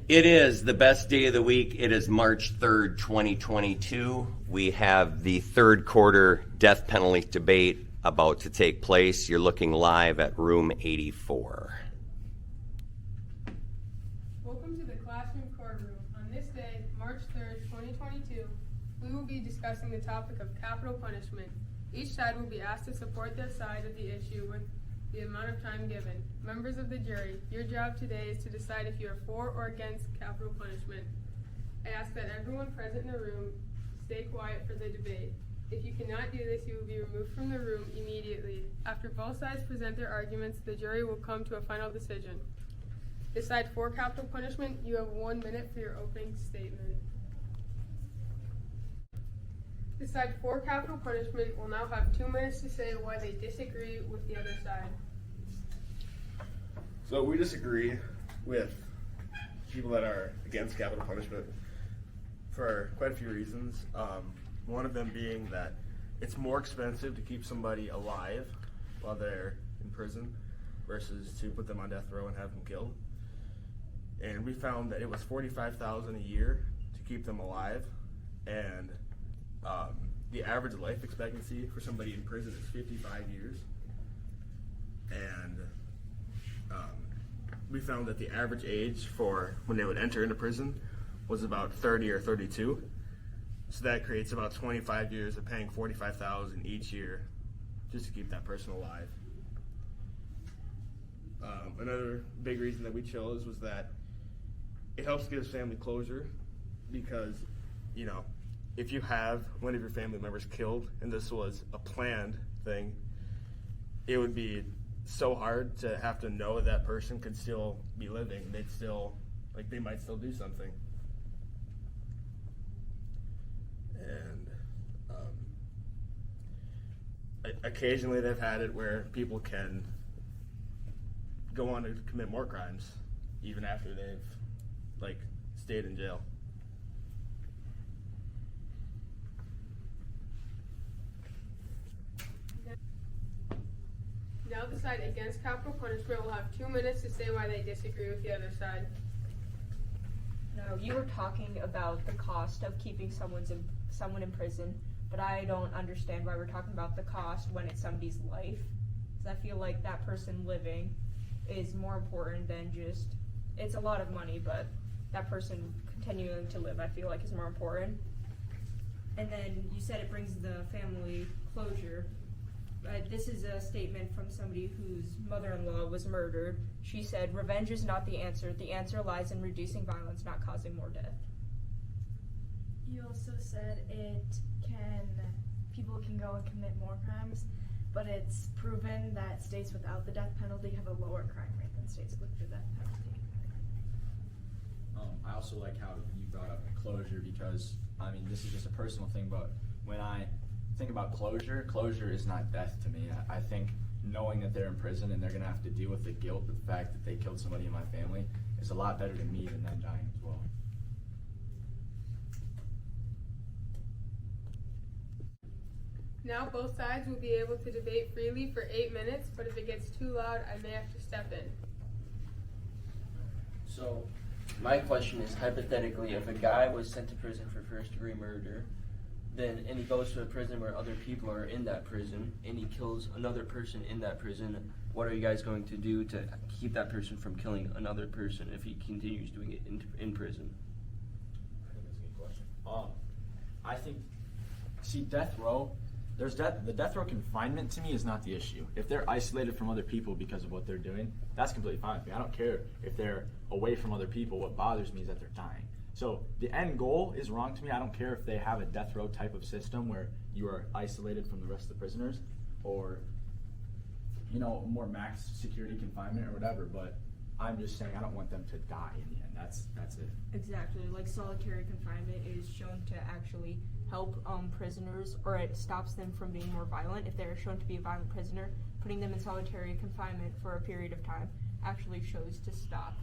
It is the best day of the week. It is March 3rd, 2022. We have the third quarter death penalty debate about to take place. You're looking live at room 84. Welcome to the classroom courtroom. On this day, March 3rd, 2022, we will be discussing the topic of capital punishment. Each side will be asked to support their side of the issue with the amount of time given. Members of the jury, your job today is to decide if you are for or against capital punishment. I ask that everyone present in the room stay quiet for the debate. If you cannot do this, you will be removed from the room immediately. After both sides present their arguments, the jury will come to a final decision. Decide for capital punishment. You have 1 minute for your opening statement. Decide for capital punishment will now have 2 minutes to say why they disagree with the other side. So we disagree with people that are against capital punishment for quite a few reasons. One of them being that it's more expensive to keep somebody alive while they're in prison versus to put them on death row and have them killed. And we found that it was $45,000 a year to keep them alive, and the average life expectancy for somebody in prison is 55 years. And we found that the average age for when they would enter into prison was about 30 or 32. So that creates about 25 years of paying $45,000 each year just to keep that person alive. Another big reason that we chose was that it helps give family closure, because, you know, if you have one of your family members killed and this was a planned thing, it would be so hard to have to know that person could still be living. They'd still, like, they might still do something. And occasionally they've had it where people can go on to commit more crimes even after they've, like, stayed in jail. Now the side against capital punishment will have 2 minutes to say why they disagree with the other side. No, you were talking about the cost of keeping someone in prison, but I don't understand why we're talking about the cost when it's somebody's life. Because I feel like that person living is more important than just, it's a lot of money, but that person continuing to live I feel like is more important. And then you said it brings the family closure. This is a statement from somebody whose mother-in-law was murdered. She said, "Revenge is not the answer. The answer lies in reducing violence, not causing more death." You also said people can go and commit more crimes, but it's proven that states without the death penalty have a lower crime rate than states with the death penalty. I also like how you brought up closure, because, I mean, this is just a personal thing, but when I think about closure is not death to me. I think knowing that they're in prison and they're going to have to deal with the guilt of the fact that they killed somebody in my family is a lot better to me than them dying as well. Now both sides will be able to debate freely for 8 minutes, but if it gets too loud, I may have to step in. So, my question is, hypothetically, if a guy was sent to prison for first-degree murder, and he goes to a prison where other people are in that prison, and he kills another person in that prison, what are you guys going to do to keep that person from killing another person if he continues doing it in prison? I think that's a good question. I think, see, death row, the death row confinement to me is not the issue. If they're isolated from other people because of what they're doing, that's completely fine with me. I don't care if they're away from other people. What bothers me is that they're dying. So the end goal is wrong to me. I don't care if they have a death row type of system where you are isolated from the rest of the prisoners, or, you know, more max security confinement or whatever, but I'm just saying I don't want them to die in the end. That's it. Exactly. Like, solitary confinement is shown to actually help prisoners, or it stops them from being more violent. If they're shown to be a violent prisoner, putting them in solitary confinement for a period of time actually shows to stop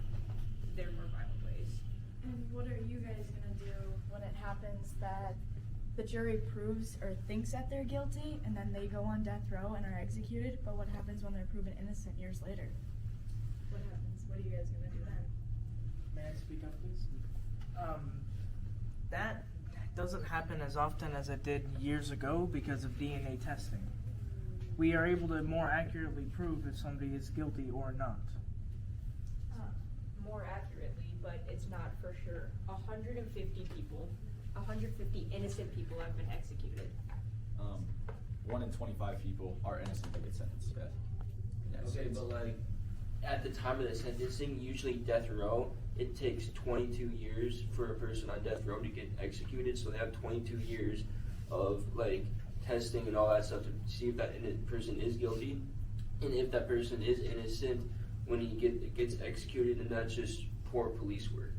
their more violent ways. And what are you guys going to do when it happens that the jury proves or thinks that they're guilty and then they go on death row and are executed, but what happens when they're proven innocent years later? What happens? What are you guys going to do then? May I speak up, please? That doesn't happen as often as it did years ago because of DNA testing. We are able to more accurately prove if somebody is guilty or not. More accurately, but it's not for sure. 150 people, 150 innocent people have been executed. 1 in 25 people are innocent that get sentenced to death. Okay, but like at the time of the sentencing, usually death row, it takes 22 years for a person on death row to get executed. So they have 22 years of like testing and all that stuff to see if that person is guilty, and if that person is innocent when he gets executed, and that's just poor police work.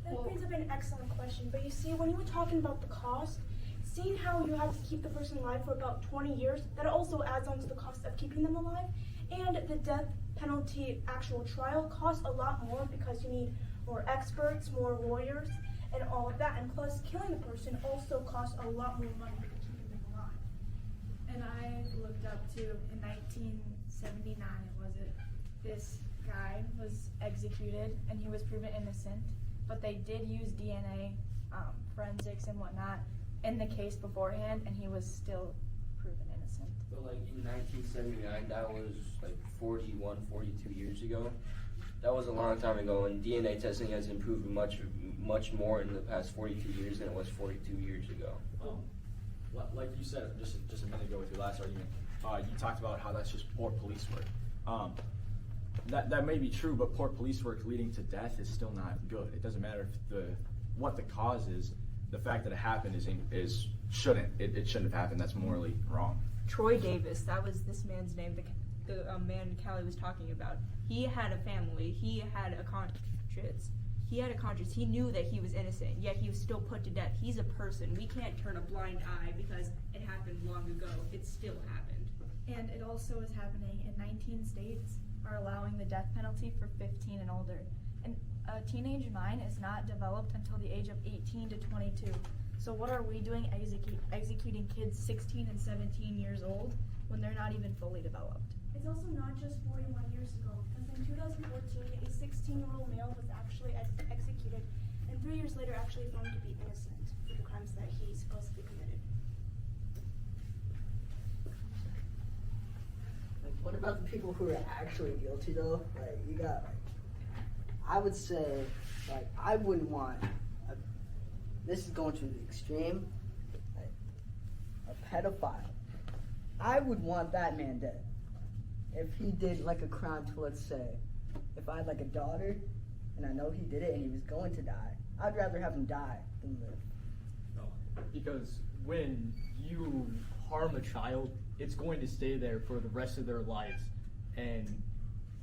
That brings up an excellent question, but you see, when you were talking about the cost, seeing how you have to keep the person alive for about 20 years, that also adds on to the cost of keeping them alive, and the death penalty actual trial costs a lot more because you need more experts, more lawyers, and all of that, and plus killing the person also costs a lot more money than keeping them alive. And I looked up too, in 1979, this guy was executed and he was proven innocent, but they did use DNA forensics and whatnot in the case beforehand, and he was still proven innocent. But like in 1979, that was like 41, 42 years ago. That was a long time ago, and DNA testing has improved much more in the past 42 years than it was 42 years ago. Like you said just a minute ago with your last argument, you talked about how that's just poor police work. That may be true, but poor police work leading to death is still not good. It doesn't matter if what the cause is. The fact that it happened it shouldn't have happened. That's morally wrong. Troy Davis, that was this man's name, the man Callie was talking about. He had a family, he had a conscience. He knew that he was innocent, yet he was still put to death. He's a person. We can't turn a blind eye because it happened long ago. It still happened. And it also is happening in 19 states are allowing the death penalty for 15 and older. And a teenage mind is not developed until the age of 18 to 22. So what are we doing executing kids 16 and 17 years old when they're not even fully developed? It's also not just 41 years ago, because in 2014, a 16-year-old male was actually executed, and 3 years later actually found to be innocent for the crimes that he supposedly committed. Like, what about the people who are actually guilty, though? Like, you got, I would say, I wouldn't want, this is going to the extreme, a pedophile. I would want that man dead. If he did, a crime to, let's say, if I had, a daughter, and I know he did it and he was going to die, I'd rather have him die than live. No, because when you harm a child, it's going to stay there for the rest of their lives. And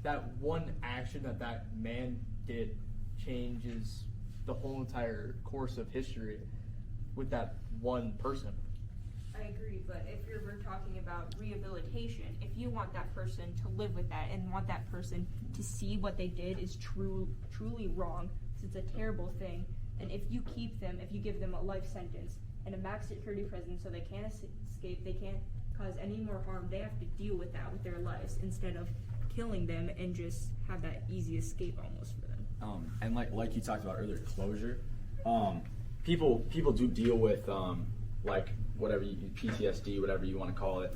that one action that man did changes the whole entire course of history with that one person. I agree, but if we're talking about rehabilitation, if you want that person to live with that and want that person to see what they did is truly wrong, because it's a terrible thing, and if you keep them, if you give them a life sentence and a max security prison so they can't escape, they can't cause any more harm, they have to deal with that with their lives instead of killing them and just have that easy escape almost for them. And like you talked about earlier, closure. People do deal with whatever PTSD, whatever you want to call it,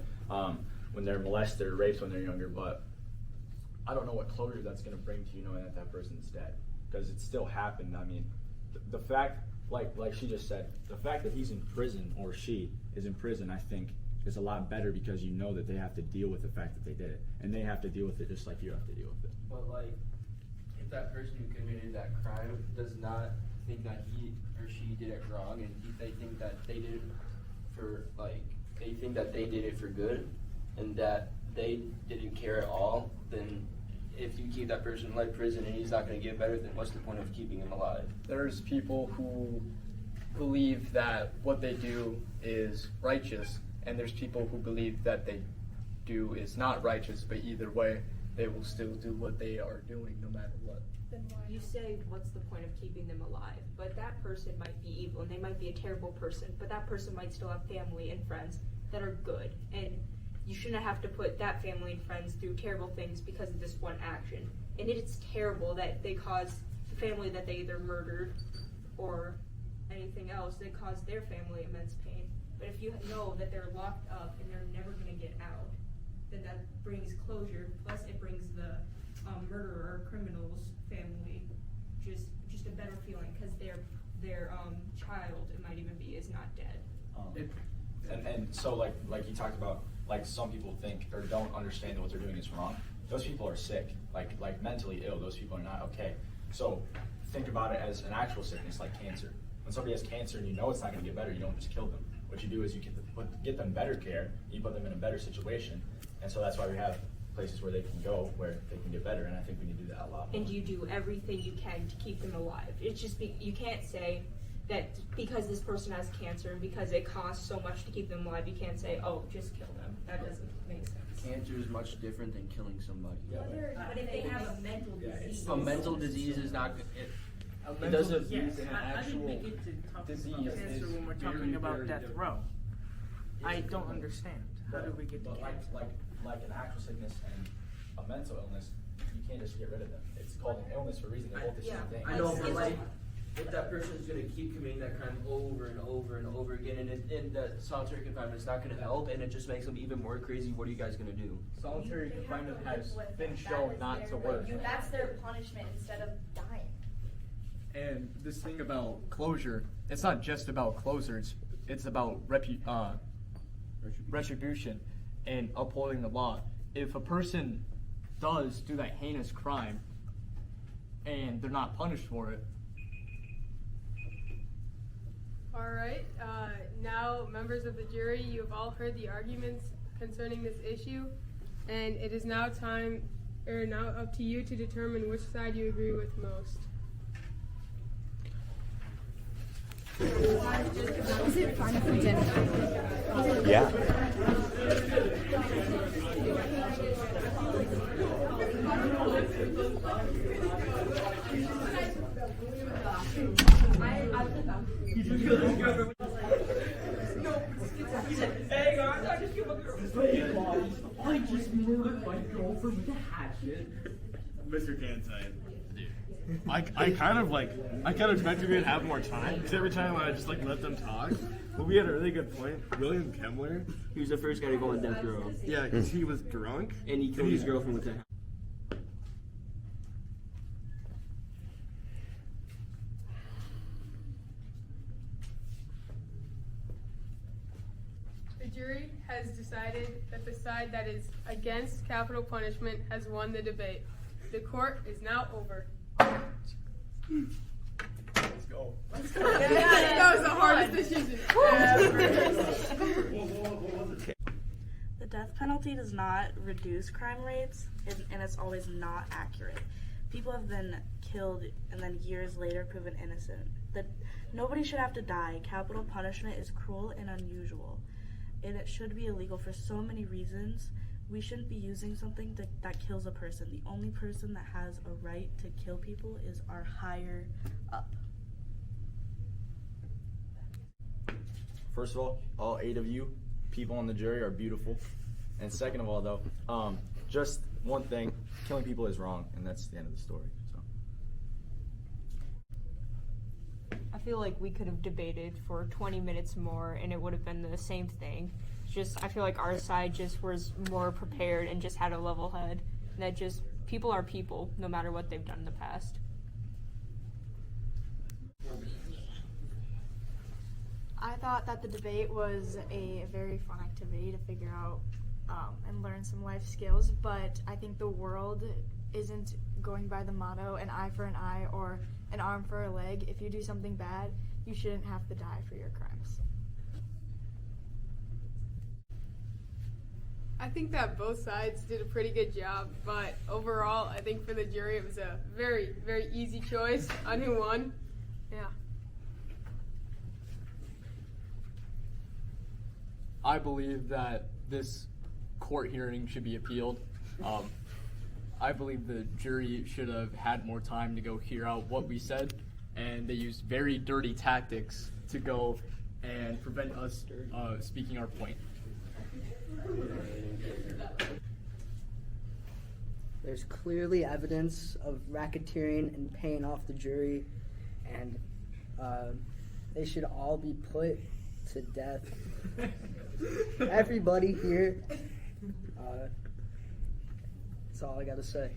when they're molested or raped when they're younger. But I don't know what closure that's going to bring to you knowing that person's dead, because it still happened. I mean, the fact, like she just said, the fact that he's in prison or she is in prison, I think, is a lot better because you know that they have to deal with the fact that they did it, and they have to deal with it just like you have to deal with it. But if that person who committed that crime does not think that he or she did it wrong, and they think that they did it for they think that they did it for good, and that they didn't care at all, then if you keep that person in life prison and he's not going to get better, then what's the point of keeping him alive? There's people who believe that what they do is righteous, and there's people who believe that they do is not righteous, but either way, they will still do what they are doing no matter what. You say, what's the point of keeping them alive? But that person might be evil, and they might be a terrible person, but that person might still have family and friends that are good. And you shouldn't have to put that family and friends through terrible things because of this one action. And it's terrible that they caused family that they either murdered or anything else that caused their family immense pain. But if you know that they're locked up and they're never going to get out, then that brings closure. Plus, it brings the murderer or criminal's family just a better feeling because their child, it might even be, is not dead. And so like you talked about, like some people think or don't understand that what they're doing is wrong. Those people are sick, like mentally ill. Those people are not okay. So think about it as an actual sickness like cancer. When somebody has cancer and you know it's not going to get better, you don't just kill them. What you do is you get them better care, you put them in a better situation, and so that's why we have places where they can go, where they can get better, and I think we need to do that a lot more. And you do everything you can to keep them alive. It's just you can't say that because this person has cancer and because it costs so much to keep them alive, you can't say, oh, just kill them. That doesn't make sense. Cancer is much different than killing somebody. But if they have a mental disease, A mental disease is not. It doesn't. Yes, an I actual didn't get to talk disease about cancer is when we're very, talking about very death different. row. I don't understand. How did we get to But cancer? like an actual sickness and a mental illness, you can't just get rid of them. It's called an illness for a reason. They're both the same thing. I know, but like, if that person's gonna keep committing that crime over and over and over again, and in the solitary confinement, it's not gonna help, and it just makes them even more crazy. What are you guys gonna do? Solitary They have confinement to has live with been it. That shown is not their to way. work. That's their punishment instead of dying. And this thing about closure, it's not just about closures, it's about retribution and upholding the law. If a person does do that heinous crime and they're not punished for it, All right, now members of the jury, you have all heard the arguments concerning this issue, and it is now now up to you to determine which side you agree with most. Is it fun for dinner? Yeah. I just murdered my girlfriend with a hatchet. Mr. Canside. I kind of expected we'd have more time because every time I just let them talk. But we had a really good point. William Kemmler. He was the first guy to go on death row, Yeah, because he was drunk. and he killed his girlfriend with a. The jury has decided that the side that is against capital punishment has won the debate. The court is now over. Let's go. That was the hardest decision ever. The death penalty does not reduce crime rates, and it's always not accurate. People have been killed and then years later proven innocent. Nobody should have to die. Capital punishment is cruel and unusual, and it should be illegal for so many reasons. We shouldn't be using something that kills a person. The only person that has a right to kill people is our higher up. First of all 8 of you people on the jury are beautiful. And second of all, though, just one thing: killing people is wrong, and that's the end of the story. So. I feel like we could have debated for 20 minutes more and it would have been the same thing. Just, I feel like our side just was more prepared and just had a level head. That just, people are people, no matter what they've done in the past. I thought that the debate was a very fun activity to figure out and learn some life skills, but I think the world isn't going by the motto an eye for an eye or an arm for a leg. If you do something bad, you shouldn't have to die for your crimes. I think that both sides did a pretty good job, but overall, I think for the jury it was a very, very easy choice on who won. Yeah. I believe that this court hearing should be appealed. I believe the jury should have had more time to go hear out what we said, and they used very dirty tactics to go and prevent us speaking our point. There's clearly evidence of racketeering and paying off the jury, and they should all be put to death. Everybody here. That's all I gotta say.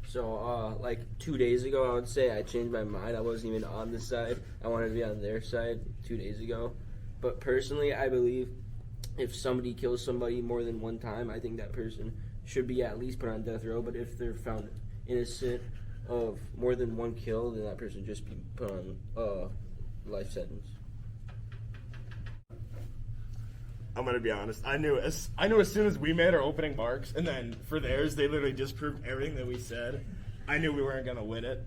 So, like 2 days ago, I would say I changed my mind. I wasn't even on this side. I wanted to be on their side 2 days ago. But personally, I believe if somebody kills somebody more than one time, I think that person should be at least put on death row. But if they're found innocent of more than one kill, then that person just be put on life sentence. I'm gonna be honest. I knew as soon as we made our opening marks, and then for theirs, they literally just proved everything that we said. I knew we weren't gonna win it,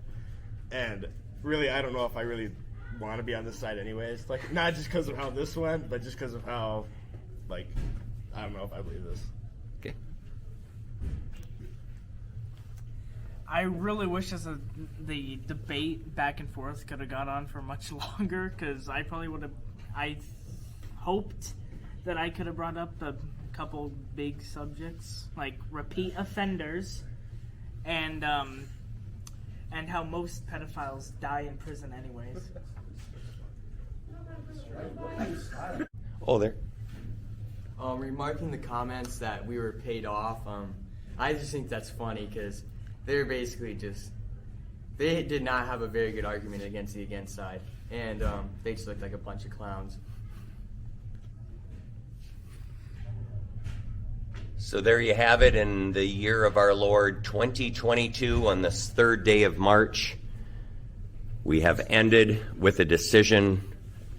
and really, I don't know if I really want to be on this side anyways. Like, not just because of how this went, but just because of how, like, I don't know if I believe this. Okay. I really wish the debate back and forth could have gone on for much longer, because I probably would have. I hoped that I could have brought up a couple big subjects like repeat offenders and how most pedophiles die in prison anyways. Oh, there. Remarking the comments that we were paid off, I just think that's funny because they're basically they did not have a very good argument against the against side, and they just looked like a bunch of clowns. So there you have it. In the year of our Lord 2022, on this third day of March, we have ended with a decision.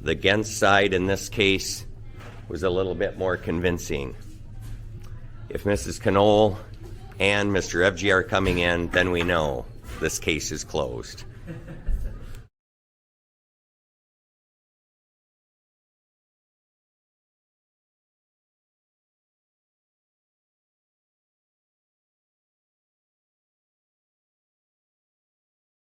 The against side in this case was a little bit more convincing. If Mrs. Knoll and Mr. FG are coming in, then we know this case is closed.